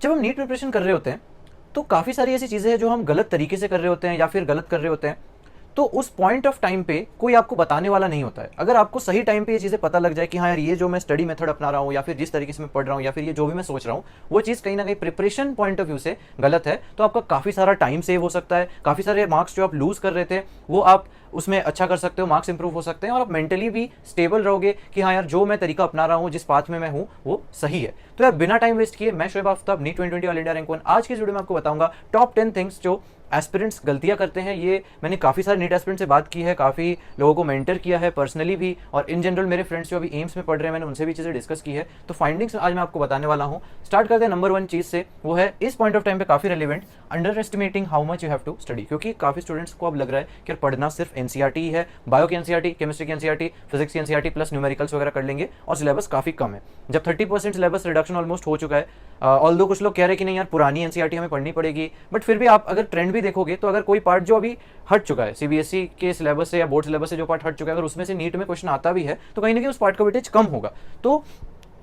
जब हम NEET preparation कर रहे होते हैं तो काफ़ी सारी ऐसी चीज़ें हैं जो हम गलत तरीके से कर रहे होते हैं या फिर गलत कर रहे होते हैं, तो उस पॉइंट ऑफ टाइम पे कोई आपको बताने वाला नहीं होता है। अगर आपको सही टाइम पे ये चीज़ें पता लग जाए कि हाँ यार ये जो मैं स्टडी मेथड अपना रहा हूँ या फिर जिस तरीके से मैं पढ़ रहा हूँ या फिर ये जो भी मैं सोच रहा हूँ वो चीज़ कहीं ना कहीं प्रिपरेशन पॉइंट ऑफ व्यू से गलत है, तो आपका काफ़ी सारा टाइम सेव हो सकता है, काफ़ी सारे मार्क्स जो आप लूज़ कर रहे थे वो आप उसमें अच्छा कर सकते हो, मार्क्स इंप्रूव हो सकते हैं और आप मेंटली भी स्टेबल रहोगे कि हाँ यार जो मैं तरीका अपना रहा हूँ, जिस पाथ में मैं हूँ वो सही है। तो यार बिना टाइम वेस्ट किए मैं Shoaib Aftab, NEET 2020 all India rank 1, आज की इस वीडियो में आपको बताऊंगा टॉप 10 थिंग्स जो एस्पिरेंट्स गलतियां करते हैं। ये मैंने काफ़ी सारे नीट एस्पिरेंट से बात की है, काफ़ी लोगों को मेंटर किया है पर्सनली भी, और इन जनरल मेरे फ्रेंड्स जो अभी एम्स में पढ़ रहे हैं मैंने उनसे भी चीज़ें डिस्कस की है। तो फाइंडिंग्स आज मैं आपको बताने वाला हूँ। स्टार्ट करते हैं नंबर 1 चीज़ से, वो है इस पॉइंट ऑफ टाइम पे काफ़ी relevant, underestimating how much you have to study. क्योंकि काफ़ी स्टूडेंट्स को अब लग रहा है कि पढ़ना सिर्फ एनसीईआरटी ही है, बायो की एनसीईआरटी, केमिस्ट्री की एनसीईआरटी, फिजिक्स की एनसीईआरटी प्लस न्यूमेरिकल्स वगैरह कर लेंगे और सिलेबस काफ़ी कम है। जब 30% सिलेबस रिडक्शन ऑलमोस्ट हो चुका है, ऑल्दो कुछ लोग कह रहे हैं कि नहीं यार पुरानी एनसीईआरटी हमें पढ़नी पड़ेगी, बट फिर भी आप अगर ट्रेंड भी देखोगे तो अगर कोई पार्ट जो अभी हट चुका है सीबीएसई के सिलेबस से या बोर्ड सिलेबस से, जो पार्ट हट चुका है, अगर उसमें से नीट में क्वेश्चन आता भी है तो कहीं ना कहीं उस पार्ट का वेटेज कम होगा। तो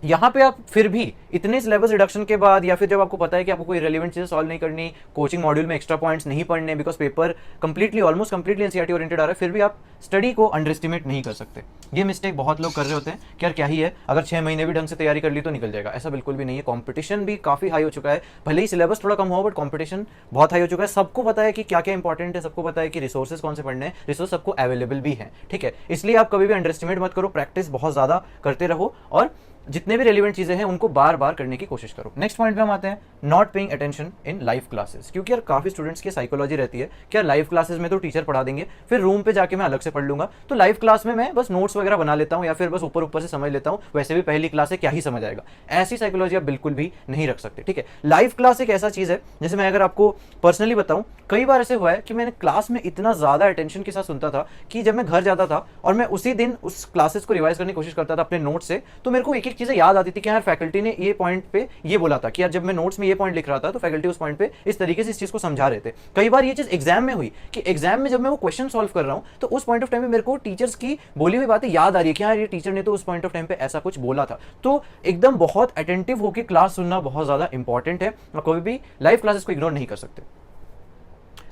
यहाँ पे आप फिर भी इतने सिलेबस रिडक्शन के बाद या फिर जब आपको पता है कि आपको कोई रेलेवेंट चीज़ें सॉल्व नहीं करनी, कोचिंग मॉड्यूल में एक्स्ट्रा पॉइंट्स नहीं पढ़ने because paper completely almost completely NCERT oriented आ रहा है, फिर भी आप स्टडी को अंडर एस्टिमेट नहीं कर सकते। ये मिस्टेक बहुत लोग कर रहे होते हैं कि यार क्या ही है, अगर 6 महीने भी ढंग से तैयारी कर ली तो निकल जाएगा। ऐसा बिल्कुल भी नहीं है। कॉम्पिटिशन भी काफ़ी हाई हो चुका है, भले ही सिलेबस थोड़ा कम हो बट कॉम्पिटिशन बहुत हाई हो चुका है। सबको पता है कि क्या क्या इंपॉर्टेंट है, सबको पता है कि रिसोर्सेज कौन से पढ़ने हैं, रिसोर्स सबको अवेलेबल भी है, ठीक है। इसलिए आप कभी भी अंडर एस्टिमेट मत करो, प्रैक्टिस बहुत ज़्यादा करते रहो और जितने भी रेलिवेंट चीजें हैं उनको बार बार करने की कोशिश करो। नेक्स्ट पॉइंट पे हम आते हैं, not paying attention in live classes. क्योंकि यार काफी स्टूडेंट्स की साइकोलॉजी रहती है कि यार लाइव क्लासेस में तो टीचर पढ़ा देंगे, फिर रूम पे जाके मैं अलग से पढ़ लूंगा, तो लाइव क्लास में मैं बस नोट्स वगैरह बना लेता हूँ या फिर बस ऊपर ऊपर से समझ लेता हूँ, वैसे भी पहली क्लास है क्या ही समझ आएगा। ऐसी साइकोलॉजी आप बिल्कुल भी नहीं रख सकते, ठीक है। लाइव क्लास एक ऐसा चीज है, जैसे मैं अगर आपको पर्सनली बताऊं, कई बार ऐसे हुआ है कि मैंने क्लास में इतना ज्यादा अटेंशन के साथ सुनता था कि जब मैं घर जाता था और मैं उसी दिन उस क्लासेस को रिवाइज करने की कोशिश करता था अपने नोट से, तो मेरे को एक एक चीजें याद आती थी कि यार फैकल्टी ने ये पॉइंट पे ये बोला था कि यार जब मैं नोट्स में ये पॉइंट लिख रहा था तो फैकल्टी उस पॉइंट पे इस तरीके से इस चीज को समझा रहे थे। कई बार ये चीज एग्जाम में हुई कि एग्जाम में जब मैं वो क्वेश्चन सॉल्व कर रहा हूं तो उस पॉइंट ऑफ टाइम पे मेरे को टीचर्स की बोली हुई बातें याद आ रही है कि यार ये टीचर ने तो उस पॉइंट ऑफ टाइम पे ऐसा कुछ बोला था। तो एकदम बहुत अटेंटिव होकर क्लास सुनना बहुत ज्यादा इंपॉर्टेंट है और कभी भी लाइव क्लासेस को इग्नोर नहीं कर सकते।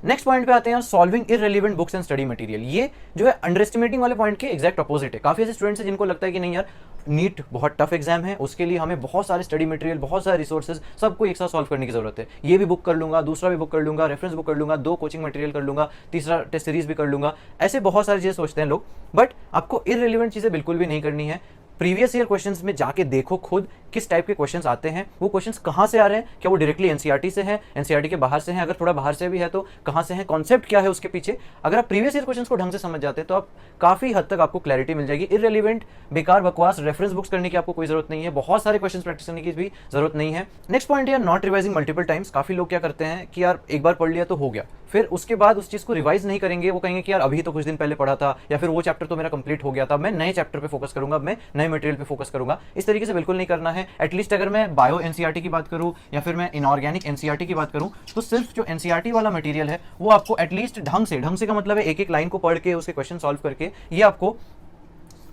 नेक्स्ट पॉइंट पे आते हैं, solving irrelevant books and study material. ये जो है अंडर एस्टिमेटिंग वाले पॉइंट के एग्जैक्ट अपोजिट है। काफी ऐसे स्टूडेंट्स हैं जिनको लगता है कि नहीं यार नीट बहुत टफ एग्जाम है, उसके लिए हमें बहुत सारे स्टडी मटेरियल, बहुत सारे रिसोर्सेज सबको एक साथ सॉल्व करने की जरूरत है। ये भी बुक कर लूंगा, दूसरा भी बुक कर लूंगा, रेफरेंस बुक कर लूंगा, 2 कोचिंग मटेरियल कर लूंगा, तीसरा टेस्ट सीरीज भी कर लूंगा। ऐसे बहुत सारी चीजें सोचते हैं लोग, बट आपको इररिलेवेंट चीजें बिल्कुल भी नहीं करनी है। प्रीवियस ईयर क्वेश्चंस में जाके देखो खुद किस टाइप के क्वेश्चंस आते हैं, वो क्वेश्चंस कहाँ से आ रहे हैं, क्या वो डायरेक्टली एनसीईआरटी से है, एनसीईआरटी के बाहर से है, अगर थोड़ा बाहर से भी है तो कहाँ से है, कॉन्सेप्ट क्या है उसके पीछे। अगर आप प्रीवियस ईयर क्वेश्चंस को ढंग से समझ जाते हैं तो आप काफी हद तक आपको क्लैरिटी मिल जाएगी। इररिलेवेंट बेकार बकवास रेफरेंस बुक्स करने की आपको कोई जरूरत नहीं है, बहुत सारे क्वेश्चन प्रैक्टिस करने की भी जरूरत नहीं है। नेक्स्ट पॉइंट है नॉट रिवाइजिंग मल्टीपल टाइम्स। काफी लोग क्या करते हैं कि यार एक बार पढ़ लिया तो हो गया, फिर उसके बाद उस चीज को रिवाइज नहीं करेंगे। वो कहेंगे कि यार अभी तो कुछ दिन पहले पढ़ा था या फिर वो चैप्टर तो मेरा कंप्लीट हो गया था, मैं नए चैप्टर पे फोकस करूंगा, मैं नए मटेरियल पे फोकस करूंगा। इस तरीके से बिल्कुल नहीं करना है। एटलीस्ट अगर मैं बायो एनसीईआरटी की बात करूं या फिर मैं इनऑर्गेनिक एनसीईआरटी की बात करूं तो सिर्फ जो एनसीईआरटी वाला मटेरियल है वो आपको एटलीस्ट ढंग से का मतलब है एक एक लाइन को पढ़ के उसके क्वेश्चन सॉल्व करके ये आपको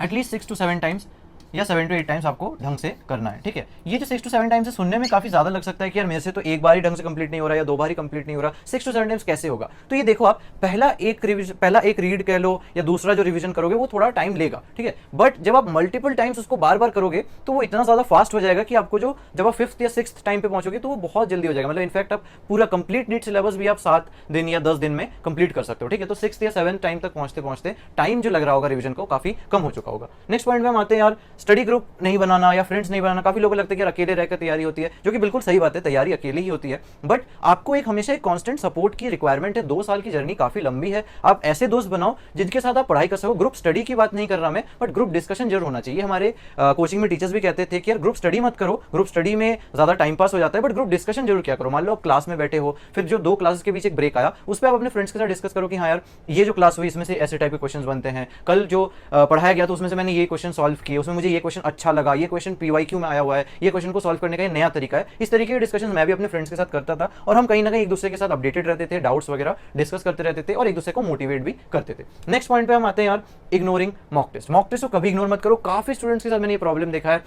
एटलीस्ट 6 to 7 टाइम्स या 7 to 8 टाइम्स आपको ढंग से करना है, ठीक है। ये जो 6 to 7 टाइम्स से सुनने में काफी ज्यादा लग सकता है कि यार मेरे से तो एक बार ही ढंग से कंप्लीट नहीं हो रहा या 2 बार ही कंप्लीट नहीं हो रहा, 6 to 7 टाइम्स कैसे होगा। तो ये देखो आप पहला एक रीड कह लो या दूसरा जो रिवीजन करोगे वो थोड़ा टाइम लेगा, ठीक है। बट जब आप मल्टीपल टाइम्स उसको बार बार करोगे तो वो इतना ज्यादा फास्ट हो जाएगा कि आपको जो जब आप 5th या 6th टाइम पे पहुंचोगे तो वो बहुत जल्दी हो जाएगा। मतलब इनफैक्ट आप पूरा कंप्लीट नीट सिलेबस भी आप 7 दिन या 10 दिन में कंप्लीट कर सकते हो, ठीक है। तो 6th या 7th टाइम तक पहुंचते पहुंचते टाइम जो लग रहा होगा रिवीजन को काफी कम हो चुका होगा। नेक्स्ट पॉइंट में हम आते हैं, यार स्टडी ग्रुप नहीं बनाना या फ्रेंड्स नहीं बनाना। काफी लोगों को लगता है कि अकेले रहकर तैयारी होती है, जो कि बिल्कुल सही बात है, तैयारी अकेले ही होती है, बट आपको एक हमेशा एक कांस्टेंट सपोर्ट की रिक्वायरमेंट है। 2 साल की जर्नी काफी लंबी है, आप ऐसे दोस्त बनाओ जिनके साथ आप पढ़ाई कर सको। ग्रुप स्टडी की बात नहीं कर रहा मैं, बट ग्रुप डिस्कशन जरूर होना चाहिए। हमारे कोचिंग में टीचर्स भी कहते थे कि यार ग्रुप स्टडी मत करो, ग्रुप स्टडी में ज्यादा टाइम पास हो जाता है, बट ग्रुप डिस्कशन जरूर क्या करो। मान लो आप क्लास में बैठे हो, फिर जो 2 क्लासेस के बीच एक ब्रेक आया उस पर आप अपने फ्रेंड्स के साथ डिस्कस करो कि हाँ यार ये जो क्लास हुई इसमें से ऐसे टाइप के क्वेश्चन बनते हैं, कल जो पढ़ाया गया तो उसमें से मैंने ये क्वेश्चन सॉल्व किए, उसमें मुझे ये क्वेश्चन अच्छा लगा, ये क्वेश्चन पीवाईक्यू में आया हुआ है, ये क्वेश्चन को सॉल्व करने का ये नया तरीका है। इस तरीके के डिस्कशन मैं भी अपने फ्रेंड्स के साथ करता था और हम कहीं ना कहीं एक दूसरे के साथ अपडेटेड रहते थे, डाउट्स वगैरह डिस्कस करते रहते थे और एक दूसरे को मोटिवेट भी करते थे। नेक्स्ट पॉइंट पे हम आते हैं, यार ignoring mock test. Mock test को कभी इग्नोर मत करो। काफी स्टूडेंट्स के साथ मैंने ये प्रॉब्लम देखा है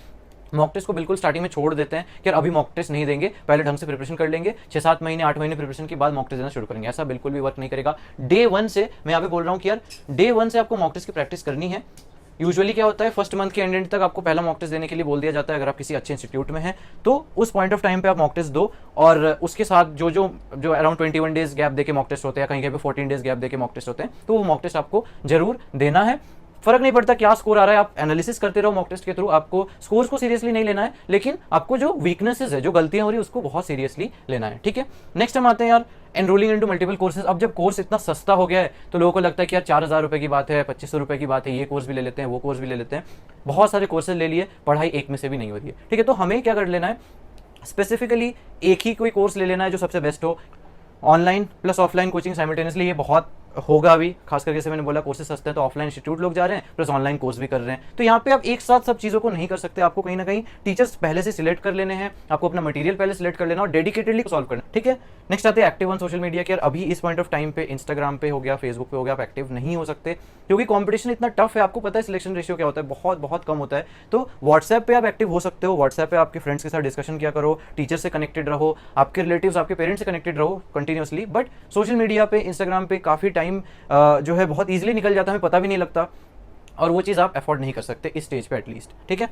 मॉक टेस्ट को बिल्कुल स्टार्टिंग में छोड़ देते हैं कि यार अभी मॉक टेस्ट नहीं देंगे, पहले ढंग से प्रिपरेशन कर लेंगे, 6-7 महीने 8 महीने प्रिपरेशन के बाद मॉक टेस्ट देना शुरू करेंगे। ऐसा बिल्कुल भी वर्क नहीं करेगा। डे 1 से मैं यहाँ पे बोल रहा हूँ कि यार डे 1 से आपको मॉक टेस्ट की प्रैक्टिस करनी है। यूजुअली क्या होता है, फर्स्ट मंथ के एंड तक आपको पहला मॉक टेस्ट देने के लिए बोल दिया जाता है। अगर आप किसी अच्छे इंस्टीट्यूट में हैं तो उस पॉइंट ऑफ टाइम पे आप मॉक टेस्ट दो, और उसके साथ जो अराउंड 21 डेज गैप देके मॉक टेस्ट होते हैं, कहीं कहीं पे 14 डेज गैप देके मॉक टेस्ट होते हैं, तो वो मॉक टेस्ट आपको जरूर देना है। फर्क नहीं पड़ता क्या स्कोर आ रहा है, आप एनालिसिस करते रहो मॉक टेस्ट के थ्रू। आपको स्कोर्स को सीरियसली नहीं लेना है, लेकिन आपको जो वीकनेसेस है, जो गलतियां हो रही है, उसको बहुत सीरियसली लेना है, ठीक है। नेक्स्ट हम आते हैं यार एनरोलिंग इनटू मल्टीपल कोर्सेज। अब जब कोर्स इतना सस्ता हो गया है तो लोगों को लगता है कि यार 4000 रुपए की बात है, 2500 रुपए की बात है, ये कोर्स भी ले लेते हैं, वो कोर्स भी ले लेते हैं। बहुत सारे कोर्सेज ले लिए, पढ़ाई एक में से भी नहीं हो रही है, ठीक है। तो हमें क्या कर लेना है, स्पेसिफिकली एक ही कोई कोर्स ले लेना है जो सबसे बेस्ट हो। Online plus offline coaching simultaneously, ये बहुत होगा अभी, खास करके जैसे मैंने बोला कोर्सेज सस्ते हैं तो ऑफलाइन इंस्टीट्यूट लोग जा रहे हैं प्लस ऑनलाइन कोर्स भी कर रहे हैं। तो यहाँ पे आप एक साथ सब चीज़ों को नहीं कर सकते, आपको कहीं ना कहीं टीचर्स पहले से सिलेक्ट कर लेने हैं, आपको अपना मटेरियल पहले सिलेक्ट कर लेना और डेडिकेटेडली सॉल्व करना, ठीक है। नेक्स्ट आते हैं एक्टिव ऑन सोशल मीडिया के। अभी इस पॉइंट ऑफ टाइम पे इंस्टाग्राम पे हो गया, फेसबुक पे हो गया, आप एक्टिव नहीं हो सकते क्योंकि कॉम्पिटिशन इतना टफ है। आपको पता है सिलेक्शन रेशियो क्या होता है, बहुत बहुत कम होता है। तो व्हाट्सएप पे आप एक्टिव हो सकते हो, व्हाट्सएप पे आपके फ्रेंड्स के साथ डिस्कशन किया करो, टीचर से कनेक्टेड रहो, आपके रिलेटिव्स आपके पेरेंट्स से कनेक्टेड रहो कंटिन्यूसली। बट सोशल मीडिया पे, इंस्टाग्राम पे काफ़ी टाइम जो है बहुत ईजिली निकल जाता है, हमें पता भी नहीं लगता, और वो चीज़ आप अफोर्ड नहीं कर सकते इस स्टेज पे एटलीस्ट, ठीक है।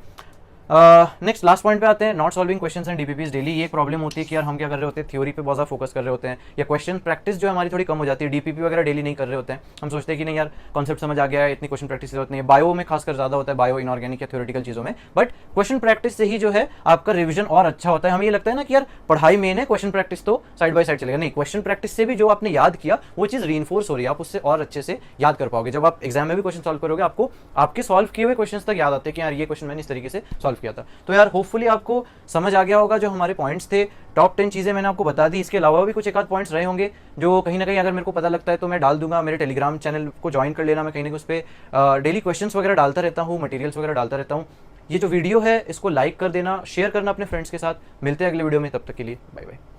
नेक्स्ट लास्ट पॉइंट पे आते हैं, not solving questions and DPPs daily. ये प्रॉब्लम होती है कि यार हम क्या कर रहे होते हैं, थ्योरी पे बहुत ज़्यादा फोकस कर रहे होते हैं, या क्वेश्चन प्रैक्टिस जो है हमारी थोड़ी कम हो जाती है, डीपीपी वगैरह डेली नहीं कर रहे होते हैं। हम सोचते हैं कि नहीं यार कॉन्सेप्ट समझ आ गया है, इतनी क्वेश्चन प्रैक्टिस जरूरत नहीं है। बायो में खासकर ज़्यादा होता है, बायो इनऑर्गेनिक या थ्योरेटिकल चीज़ों में, बट क्वेश्चन प्रैक्टिस से ही जो है आपका रिविजन और अच्छा होता है। हमें ये लगता है ना कि यार पढ़ाई मेन है, क्वेश्चन प्रैक्टिस तो साइड बाय साइड चलेगा, नहीं, क्वेश्चन प्रैक्टिस से भी जो आपने याद किया वो चीज़ रीइंफोर्स हो रही है, आप उससे और अच्छे से याद कर पाओगे। जब आप एग्जाम में भी क्वेश्चन सॉल्व करोगे, आपको आपके सॉल्व किए हुए क्वेश्चन तक याद आते हैं कि यार ये क्वेश्चन मैंने इस तरीके से सॉल्व किया था। तो यार होपफुली आपको समझ आ गया होगा जो हमारे पॉइंट्स थे। टॉप 10 चीज़ें मैंने आपको बता दी, इसके अलावा भी कुछ एक आध पॉइंट्स रहे होंगे जो कहीं ना कहीं अगर मेरे को पता लगता है तो मैं डाल दूंगा। मेरे टेलीग्राम चैनल को ज्वाइन कर लेना, मैं कहीं ना कहीं उस पर डेली क्वेश्चंस वगैरह डालता रहता हूँ, मटेरियल्स वगैरह डालता रहता हूँ। ये जो वीडियो है इसको लाइक कर देना, शेयर करना अपने फ्रेंड्स के साथ। मिलते हैं अगले वीडियो में, तब तक के लिए बाय बाय।